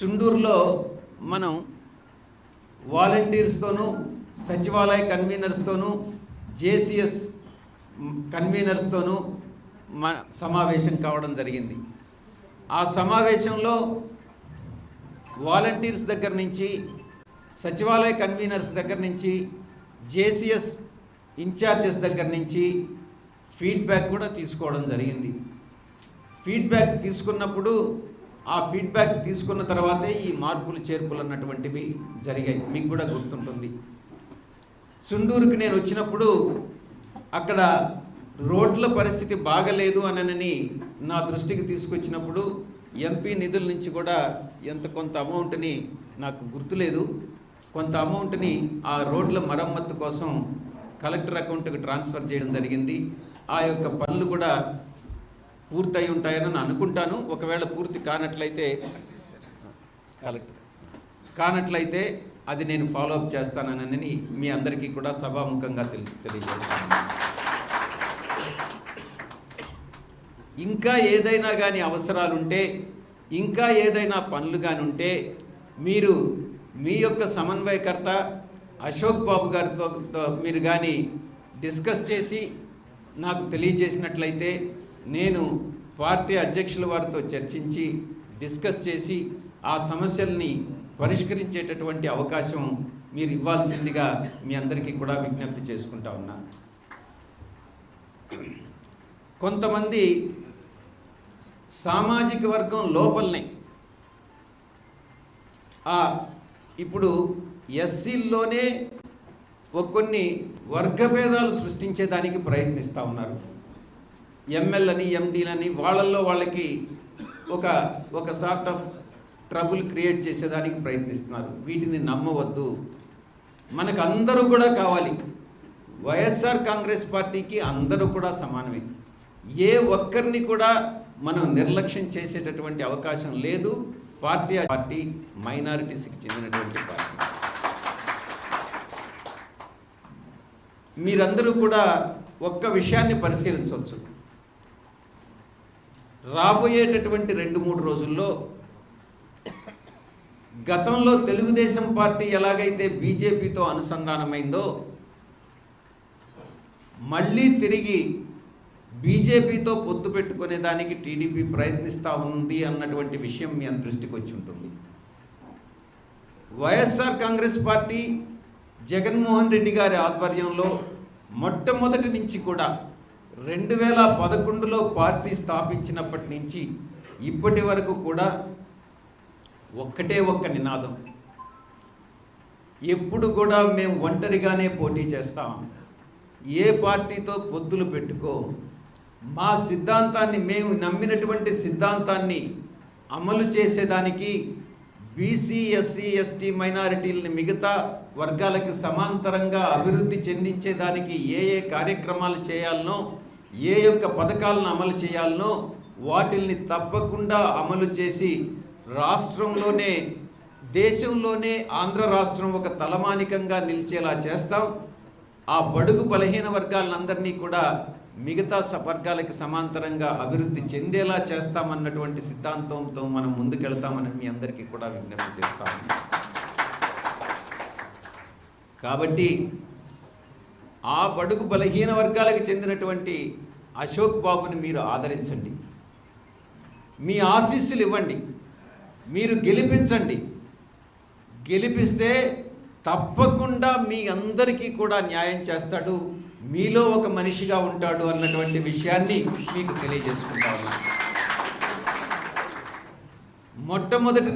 చుండూరులో మనం వాలంటీర్స్తోనూ సచివాలయ కన్వీనర్స్తోనూ జేసీఎస్ కన్వీనర్స్తోనూ మన సమావేశం కావడం జరిగింది. ఆ సమావేశంలో వాలంటీర్స్ దగ్గర నుంచి, సచివాలయ కన్వీనర్స్ దగ్గర నుంచి, జేసీఎస్ ఇన్ఛార్జెస్ దగ్గర నుంచి ఫీడ్బ్యాక్ కూడా తీసుకోవడం జరిగింది. ఫీడ్బ్యాక్ తీసుకున్నప్పుడు ఆ ఫీడ్బ్యాక్ తీసుకున్న తర్వాతే ఈ మార్పులు చేర్పులు అన్నటువంటివి జరిగాయి. మీకు కూడా గుర్తుంటుంది. చుండూరుకి నేను వచ్చినప్పుడు అక్కడ రోడ్ల పరిస్థితి బాగలేదు అనని నా దృష్టికి తీసుకొచ్చినప్పుడు ఎంపీ నిధుల నుంచి కూడా కొంత అమౌంట్ని, నాకు గుర్తులేదు, కొంత అమౌంట్ని ఆ రోడ్ల మరమ్మత్తు కోసం కలెక్టర్ అకౌంట్కి ట్రాన్స్ఫర్ చేయడం జరిగింది. ఆ యొక్క పనులు కూడా పూర్తయి ఉంటాయని నేను అనుకుంటాను. ఒకవేళ పూర్తి కానట్లయితే అది నేను ఫాలోఅప్ చేస్తానని మీ అందరికీ కూడా సభాముఖంగా తెలియజేస్తాను. ఇంకా ఏదైనా కానీ అవసరాలుంటే, ఇంకా ఏదైనా పనులు కానీ ఉంటే మీరు మీ యొక్క సమన్వయకర్త అశోక్ బాబు గారితో మీరు కానీ డిస్కస్ చేసి నాకు తెలియజేసినట్లయితే నేను పార్టీ అధ్యక్షుల వారితో చర్చించి డిస్కస్ చేసి ఆ సమస్యల్ని పరిష్కరించేటటువంటి అవకాశం మీరు ఇవ్వాల్సిందిగా మీ అందరికీ కూడా విజ్ఞప్తి చేసుకుంటా ఉన్నా. కొంతమంది సామాజిక వర్గం లోపలనే ఇప్పుడు ఎస్సీల్లోనే కొన్ని వర్గభేదాలు సృష్టించేదానికి ప్రయత్నిస్తూ ఉన్నారు. ఎంఎల్ఏని, ఎండీలని వాళ్ళల్లో వాళ్ళకి ఒక సార్ట్ ఆఫ్ ట్రబుల్ క్రియేట్ చేసేదానికి ప్రయత్నిస్తున్నారు. వీటిని నమ్మవద్దు. మనకు అందరూ కూడా కావాలి. వైఎస్ఆర్ కాంగ్రెస్ పార్టీకి అందరూ కూడా సమానమే. ఏ ఒక్కరిని కూడా మనం నిర్లక్ష్యం చేసేటటువంటి అవకాశం లేదు. పార్టీ మైనారిటీస్కి చెందినటువంటి పార్టీ. మీరందరూ కూడా ఒక్క విషయాన్ని పరిశీలించవచ్చు. రాబోయేటటువంటి 2-3 రోజుల్లో గతంలో తెలుగుదేశం పార్టీ ఎలాగైతే బీజేపీతో అనుసంధానమైందో మళ్ళీ తిరిగి బీజేపీతో పొత్తు పెట్టుకునే దానికి టీడీపీ ప్రయత్నిస్తూ ఉంది అన్నటువంటి విషయం మీ దృష్టికి వచ్చి ఉంటుంది. వైఎస్ఆర్ కాంగ్రెస్ పార్టీ జగన్మోహన్ రెడ్డి గారి ఆధ్వర్యంలో మొట్టమొదటి నుంచి కూడా 2011లో పార్టీ స్థాపించినప్పటి నుంచి ఇప్పటి వరకు కూడా ఒక్క నినాదం, ఎప్పుడు కూడా మేము ఒంటరిగానే పోటీ చేస్తాం, ఏ పార్టీతో పొత్తులు పెట్టుకో, మా సిద్ధాంతాన్ని, మేము నమ్మినటువంటి సిద్ధాంతాన్ని అమలు చేసేదానికి బీసీ, ఎస్సీ, ఎస్టీ మైనారిటీలని మిగతా వర్గాలకు సమాంతరంగా అభివృద్ధి చెందించేదానికి ఏ కార్యక్రమాలు చేయాలనో, ఏ యొక్క పథకాలను అమలు చేయాలనో వాటిల్ని తప్పకుండా అమలు చేసి రాష్ట్రంలోనే, దేశంలోనే ఆంధ్ర రాష్ట్రం ఒక తలమానికంగా నిలిచేలా చేస్తాం. ఆ బడుగు బలహీన వర్గాలందరినీ కూడా మిగతా వర్గాలకు సమాంతరంగా అభివృద్ధి చెందేలా చేస్తామన్నటువంటి సిద్ధాంతంతో మనం ముందుకెళ్తామని మీ అందరికీ కూడా విజ్ఞప్తి చేస్తాము. కాబట్టి ఆ బడుగు బలహీన వర్గాలకు చెందినటువంటి అశోక్ బాబుని మీరు ఆదరించండి, మీ ఆశీస్సులు ఇవ్వండి, మీరు గెలిపించండి. గెలిపిస్తే తప్పకుండా మీ అందరికీ కూడా న్యాయం చేస్తాడు, మీలో ఒక మనిషిగా ఉంటాడు అన్నటువంటి విషయాన్ని మీకు తెలియజేసుకుంటా ఉన్నాను. మొట్టమొదటి